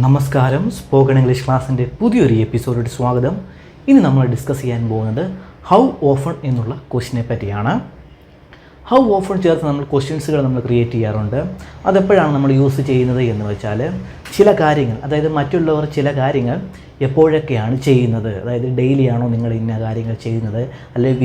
നമസ്കാരം, spoken English ക്ലാസ്സിൻ്റെ പുതിയൊരു എപ്പിസോഡിൽ സ്വാഗതം. ഇനി നമ്മൾ ഡിസ്കസ് ചെയ്യാൻ പോകുന്നത് ഹൗ ഓഫൺ എന്നുള്ള ക്വസ്റ്റിനെ പറ്റിയാണ്. ഹൗ ഓഫൺ ചേർത്ത് നമ്മൾ ക്വസ്റ്റ്യൻസുകൾ നമ്മൾ ക്രിയേറ്റ് ചെയ്യാറുണ്ട്. അതെപ്പോഴാണ് നമ്മൾ യൂസ് ചെയ്യുന്നത് എന്ന് വെച്ചാൽ ചില കാര്യങ്ങൾ, അതായത് മറ്റുള്ളവർ ചില കാര്യങ്ങൾ എപ്പോഴൊക്കെയാണ് ചെയ്യുന്നത്, അതായത് ഡെയിലി ആണോ നിങ്ങൾ ഇന്ന കാര്യങ്ങൾ ചെയ്യുന്നത്, അല്ലെങ്കിൽ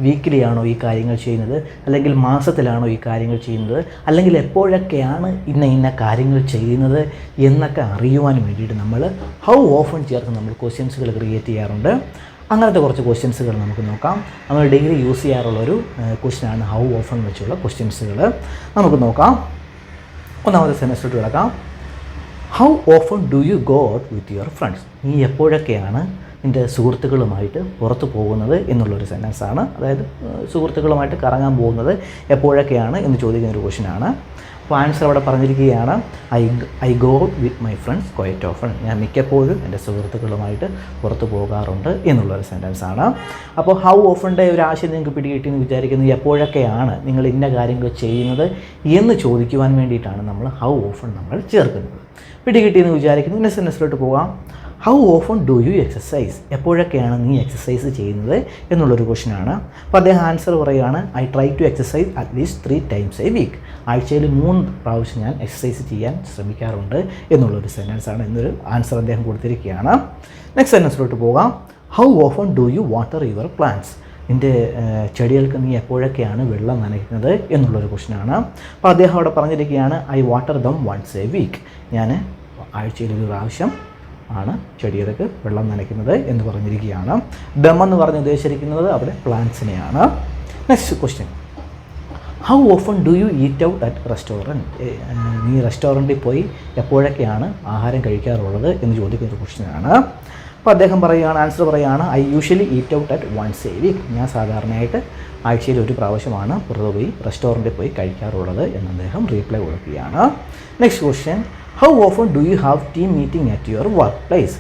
വീക്ക്ലി ആണോ ഈ കാര്യങ്ങൾ ചെയ്യുന്നത്, അല്ലെങ്കിൽ മാസത്തിലാണോ ഈ കാര്യങ്ങൾ ചെയ്യുന്നത്, അല്ലെങ്കിൽ എപ്പോഴൊക്കെയാണ് ഇന്ന കാര്യങ്ങൾ ചെയ്യുന്നത് എന്നൊക്കെ അറിയുവാൻ വേണ്ടിയിട്ട് നമ്മൾ ഹൗ ഓഫൺ ചേർത്ത് നമ്മൾ ക്വസ്റ്റ്യൻസുകൾ ക്രിയേറ്റ് ചെയ്യാറുണ്ട്. അങ്ങനത്തെ കുറച്ച് ക്വസ്റ്റ്യൻസുകൾ നമുക്ക് നോക്കാം. നമ്മൾ ഡെയിലി യൂസ് ചെയ്യാറുള്ളൊരു ക്വസ്റ്റ്യനാണ് ഹൗ ഓഫൺ വെച്ചുള്ള ക്വസ്റ്റ്യൻസുകൾ. നമുക്ക് നോക്കാം. ഒന്നാമത്തെ സെൻറ്റൻസിലോട്ട് കിടക്കാം. How often do you go out with your friends? നീ എപ്പോഴൊക്കെയാണ് നിൻ്റെ സുഹൃത്തുക്കളുമായിട്ട് പുറത്ത് പോകുന്നത് എന്നുള്ളൊരു സെൻറ്റൻസാണ്. അതായത് സുഹൃത്തുക്കളുമായിട്ട് കറങ്ങാൻ പോകുന്നത് എപ്പോഴൊക്കെയാണ് എന്ന് ചോദിക്കുന്നൊരു ക്വസ്റ്റ്യനാണ്. അപ്പോൾ ആൻസർ അവിടെ പറഞ്ഞിരിക്കുകയാണ്, I go with my friends quite often. ഞാൻ മിക്കപ്പോഴും എൻ്റെ സുഹൃത്തുക്കളുമായിട്ട് പുറത്ത് പോകാറുണ്ട് എന്നുള്ളൊരു സെൻറ്റൻസാണ്. അപ്പോൾ ഹൗ ഓഫണിൻ്റെ ഒരു ആശയം നിങ്ങൾക്ക് പിടികിട്ടിയെന്ന് വിചാരിക്കുന്നത് എപ്പോഴൊക്കെയാണ് നിങ്ങൾ ഇന്ന കാര്യങ്ങൾ ചെയ്യുന്നത് എന്ന് ചോദിക്കുവാൻ വേണ്ടിയിട്ടാണ് നമ്മൾ ഹൗ ഓഫൺ നമ്മൾ ചേർക്കുന്നത്. പിടികിട്ടിയെന്ന് വിചാരിക്കുന്നു. ഇന്ന സെൻറ്റൻസിലോട്ട് പോകാം. How often do you exercise? എപ്പോഴൊക്കെയാണ് നീ എക്സസൈസ് ചെയ്യുന്നത് എന്നുള്ളൊരു ക്വസ്റ്റ്യനാണ്. അപ്പോൾ അദ്ദേഹം ആൻസർ പറയുകയാണ്, I try to exercise at least 3 times a week. ആഴ്ചയിൽ 3 പ്രാവശ്യം ഞാൻ എക്സസൈസ് ചെയ്യാൻ ശ്രമിക്കാറുണ്ട് എന്നുള്ളൊരു സെൻറ്റൻസാണ് എന്നൊരു ആൻസർ അദ്ദേഹം കൊടുത്തിരിക്കുകയാണ്. നെക്സ്റ്റ് സെൻറ്റൻസിലോട്ട് പോകാം. How often do U water your plants? നിൻ്റെ ചെടികൾക്ക് നീ എപ്പോഴൊക്കെയാണ് വെള്ളം നനയ്ക്കുന്നത് എന്നുള്ളൊരു ക്വസ്റ്റ്യനാണ്. അപ്പോൾ അദ്ദേഹം അവിടെ പറഞ്ഞിരിക്കുകയാണ്, I water them once a week. ഞാൻ ആഴ്ചയിൽ 1 പ്രാവശ്യം ആണ് ചെടികൾക്ക് വെള്ളം നനയ്ക്കുന്നത് എന്ന് പറഞ്ഞിരിക്കുകയാണ്. ദം എന്ന് പറഞ്ഞ് ഉദ്ദേശിച്ചിരിക്കുന്നത് അവിടെ പ്ലാന്റ്സിനെയാണ്. Next question, how often do you eat out at restaurant? നീ റെസ്റ്റോറൻറ്റിൽ പോയി എപ്പോഴൊക്കെയാണ് ആഹാരം കഴിക്കാറുള്ളത് എന്ന് ചോദിക്കുന്ന ഒരു ക്വസ്റ്റ്യനാണ്. അപ്പോൾ അദ്ദേഹം പറയുകയാണ്, ആൻസർ പറയുകയാണ്, I usually eat out at once a week. ഞാൻ സാധാരണയായിട്ട് ആഴ്ചയിൽ 1 പ്രാവശ്യമാണ് പുറത്ത് പോയി റെസ്റ്റോറൻറ്റിൽ പോയി കഴിക്കാറുള്ളത് എന്ന് അദ്ദേഹം റീപ്ലൈ കൊടുക്കുകയാണ്. Next question, how often do you have team meeting at your work place?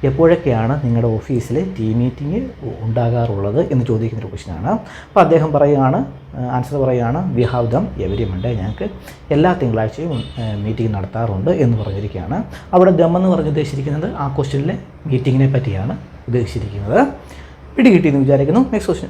എപ്പോഴൊക്കെയാണ് നിങ്ങളുടെ ഓഫീസിൽ ടീം മീറ്റിംഗ് ഉണ്ടാകാറുള്ളത് എന്ന് ചോദിക്കുന്നൊരു ക്വസ്റ്റ്യനാണ്. അപ്പോൾ അദ്ദേഹം പറയുകയാണ്, ആൻസർ പറയുകയാണ്, we have dum every Monday. ഞങ്ങൾക്ക് എല്ലാ തിങ്കളാഴ്ചയും മീറ്റിംഗ് നടത്താറുണ്ട് എന്ന് പറഞ്ഞിരിക്കുകയാണ്. അവിടെ ദം എന്ന് പറഞ്ഞ് ഉദ്ദേശിച്ചിരിക്കുന്നത് ആ ക്വസ്റ്റ്യനിലെ മീറ്റിങ്ങിനെ പറ്റിയാണ് ഉദ്ദേശിച്ചിരിക്കുന്നത്. പിടികിട്ടിയെന്ന് വിചാരിക്കുന്നു. നെക്സ്റ്റ്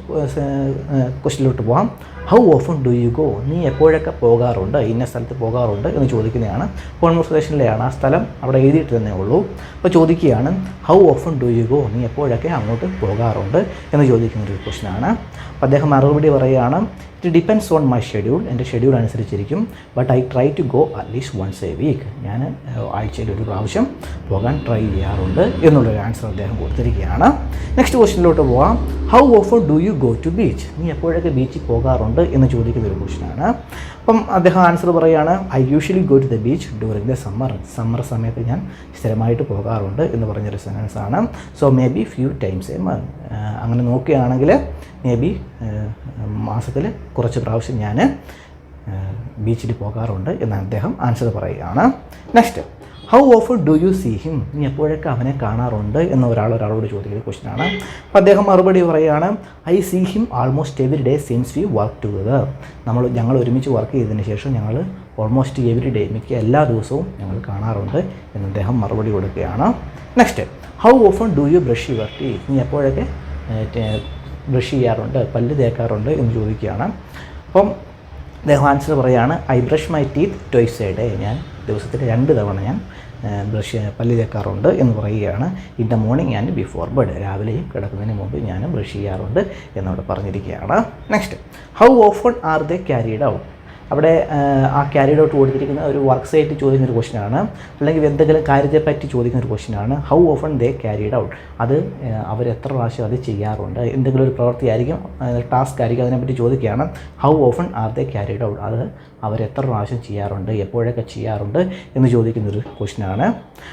ക്വസ്റ്റ്യനിലോട്ട് പോകാം. How often do you go? നീ എപ്പോഴൊക്കെ പോകാറുണ്ട്, ഇന്ന സ്ഥലത്ത് പോകാറുണ്ട് എന്ന് ചോദിക്കുന്നതാണ്. കോൺവെർസേഷനിലെയാണ്, ആ സ്ഥലം അവിടെ എഴുതിയിട്ട് തന്നെ ഉള്ളൂ. അപ്പോൾ ചോദിക്കുകയാണ്, how often do you go? നീ എപ്പോഴൊക്കെ അങ്ങോട്ട് പോകാറുണ്ട് എന്ന് ചോദിക്കുന്നൊരു ക്വസ്റ്റ്യനാണ്. അപ്പോൾ അദ്ദേഹം മറുപടി പറയുകയാണ്, it depends on my schedule. എൻ്റെ ഷെഡ്യൂൾ അനുസരിച്ചിരിക്കും. But I try to go at least once a week. ഞാൻ ആഴ്ചയിൽ 1 പ്രാവശ്യം പോകാൻ ട്രൈ ചെയ്യാറുണ്ട് എന്നുള്ളൊരു ആൻസർ അദ്ദേഹം കൊടുത്തിരിക്കുകയാണ്. നെക്സ്റ്റ് ക്വസ്റ്റ്യനിലോട്ട് പോകാം. How often do you go to beach? നീ എപ്പോഴൊക്കെ ബീച്ചിൽ പോകാറുണ്ട് എന്ന് ചോദിക്കുന്ന ഒരു ക്വസ്റ്റ്യനാണ്. അപ്പം അദ്ദേഹം ആൻസർ പറയുകയാണ്, I usually go to the beach during the summer സമയത്ത് ഞാൻ സ്ഥിരമായിട്ട് പോകാറുണ്ട് എന്ന് പറഞ്ഞൊരു സെൻറ്റൻസാണ്. So maybe few times a month. അങ്ങനെ നോക്കുകയാണെങ്കിൽ മേ ബി മാസത്തിൽ കുറച്ച് പ്രാവശ്യം ഞാൻ ബീച്ചിൽ പോകാറുണ്ട് എന്ന് അദ്ദേഹം ആൻസർ പറയുകയാണ്. Next, how often do you see him? നീ എപ്പോഴൊക്കെ അവനെ കാണാറുണ്ട് എന്ന് ഒരാളോട് ചോദിക്കുന്ന ക്വസ്റ്റ്യനാണ്. അപ്പോൾ അദ്ദേഹം മറുപടി പറയുകയാണ്, I see him almost every day since we work together. ഞങ്ങൾ ഒരുമിച്ച് വർക്ക് ചെയ്തതിന് ശേഷം ഞങ്ങൾ ഓൾമോസ്റ്റ് എവറി ഡേ, മിക്ക എല്ലാ ദിവസവും ഞങ്ങൾ കാണാറുണ്ട് എന്ന് അദ്ദേഹം മറുപടി കൊടുക്കുകയാണ്. Next, how often do U brush your teeth? നീ എപ്പോഴൊക്കെ ബ്രഷ് ചെയ്യാറുണ്ട്, പല്ല് തേക്കാറുണ്ട് എന്ന് ചോദിക്കുകയാണ്. അപ്പം അദ്ദേഹം ആൻസർ പറയുകയാണ്, I brush my teeth twice A day. ഞാൻ ദിവസത്തിൽ 2 തവണ ഞാൻ പല്ല് തേക്കാറുണ്ട് എന്ന് പറയുകയാണ്. In the morning and before bed. രാവിലെയും കിടക്കുന്നതിന് മുമ്പ് ഞാൻ ബ്രഷ് ചെയ്യാറുണ്ട് എന്നവിടെ പറഞ്ഞിരിക്കുകയാണ്. Next, how often are they carried out? അവിടെ ആ ക്യാരിഡ് ഔട്ട് കൊടുത്തിരിക്കുന്ന ഒരു വർക്ക് സൈറ്റ് ചോദിക്കുന്ന ഒരു ക്വസ്റ്റ്യനാണ്, അല്ലെങ്കിൽ എന്തെങ്കിലും കാര്യത്തെപ്പറ്റി ചോദിക്കുന്ന ഒരു ക്വസ്റ്റ്യനാണ്. How often they carried out? അത് അവരെത്ര പ്രാവശ്യം അത് ചെയ്യാറുണ്ട്? എന്തെങ്കിലും ഒരു പ്രവൃത്തി ആയിരിക്കും, ടാസ്ക് ആയിരിക്കും, അതിനെപ്പറ്റി ചോദിക്കുകയാണ്. How often are they carried out? അത് അവരെത്ര പ്രാവശ്യം ചെയ്യാറുണ്ട്, എപ്പോഴൊക്കെ ചെയ്യാറുണ്ട് എന്ന് ചോദിക്കുന്നൊരു ക്വസ്റ്റ്യനാണ്.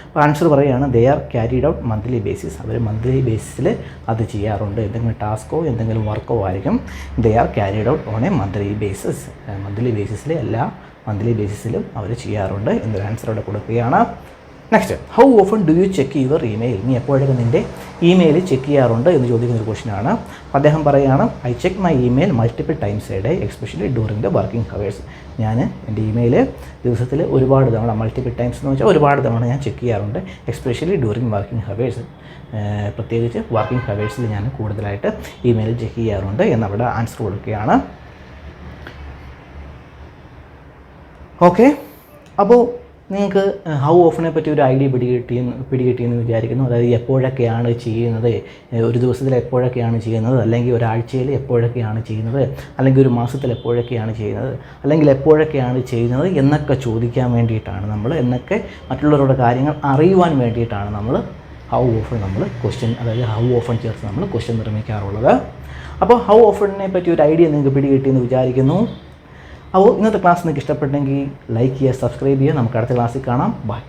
അപ്പോൾ ആൻസർ പറയുകയാണ്, they are carried out monthly basis. അവർ മന്ത്ലി ബേസിസിൽ അത് ചെയ്യാറുണ്ട്. എന്തെങ്കിലും ടാസ്കോ എന്തെങ്കിലും വർക്കോ ആയിരിക്കും. They are carried out on a monthly basis. Monthly ബേസിസിൽ എല്ലാ മന്ത്ലി ബേസിസിലും അവർ ചെയ്യാറുണ്ട് എന്നൊരു ആൻസർ അവിടെ കൊടുക്കുകയാണ്. Next, how often do you check your email? നീ എപ്പോഴൊക്കെ നിൻ്റെ ഇമെയിൽ ചെക്ക് ചെയ്യാറുണ്ട് എന്ന് ചോദിക്കുന്ന ഒരു ക്വസ്റ്റ്യനാണ്. അദ്ദേഹം പറയുകയാണ്, I check my email multiple times A day especially during the working hours. ഞാൻ എൻ്റെ ഇമെയിൽ ദിവസത്തിൽ ഒരുപാട് തവണ, മൾട്ടിപ്പിൾ ടൈംസ് എന്ന് വെച്ചാൽ ഒരുപാട് തവണ ഞാൻ ചെക്ക് ചെയ്യാറുണ്ട്, എക്സ്പെഷ്യലി ഡ്യൂറിങ് വർക്കിംഗ് ഹവേഴ്സ്. പ്രത്യേകിച്ച് വർക്കിംഗ് ഹവേഴ്സിൽ ഞാൻ കൂടുതലായിട്ട് ഇമെയിൽ ചെക്ക് ചെയ്യാറുണ്ട് എന്നവിടെ ആൻസർ കൊടുക്കുകയാണ്. ഓക്കെ, അപ്പോൾ നിങ്ങൾക്ക് ഹൗ ഓഫണിനെ പറ്റി ഒരു ഐഡിയ പിടികിട്ടിയെന്ന് വിചാരിക്കുന്നു. അതായത് എപ്പോഴൊക്കെയാണ് ചെയ്യുന്നത്, ഒരു ദിവസത്തിൽ എപ്പോഴൊക്കെയാണ് ചെയ്യുന്നത്, അല്ലെങ്കിൽ ഒരാഴ്ചയിൽ എപ്പോഴൊക്കെയാണ് ചെയ്യുന്നത്, അല്ലെങ്കിൽ ഒരു മാസത്തിൽ എപ്പോഴൊക്കെയാണ് ചെയ്യുന്നത്, അല്ലെങ്കിൽ എപ്പോഴൊക്കെയാണ് ചെയ്യുന്നത് എന്നൊക്കെ ചോദിക്കാൻ വേണ്ടിയിട്ടാണ് നമ്മൾ, എന്നൊക്കെ മറ്റുള്ളവരുടെ കാര്യങ്ങൾ അറിയുവാൻ വേണ്ടിയിട്ടാണ് നമ്മൾ ഹൗ ഓഫൺ നമ്മൾ ക്വസ്റ്റ്യൻ, അതായത് ഹൗ ഓഫൺ ചേർത്ത് നമ്മൾ ക്വസ്റ്റ്യൻ നിർമ്മിക്കാറുള്ളത്. അപ്പോൾ ഹൗ ഓഫണിനെ പറ്റി ഒരു ഐഡിയ നിങ്ങൾക്ക് പിടികിട്ടിയെന്ന് വിചാരിക്കുന്നു. അപ്പോൾ ഇന്നത്തെ ക്ലാസ് നിങ്ങൾക്ക് ഇഷ്ടപ്പെട്ടെങ്കിൽ ലൈക്ക് ചെയ്യുക, സബ്സ്ക്രൈബ് ചെയ്യുക. നമുക്ക് അടുത്ത ക്ലാസ്സിൽ കാണാം. ബൈ.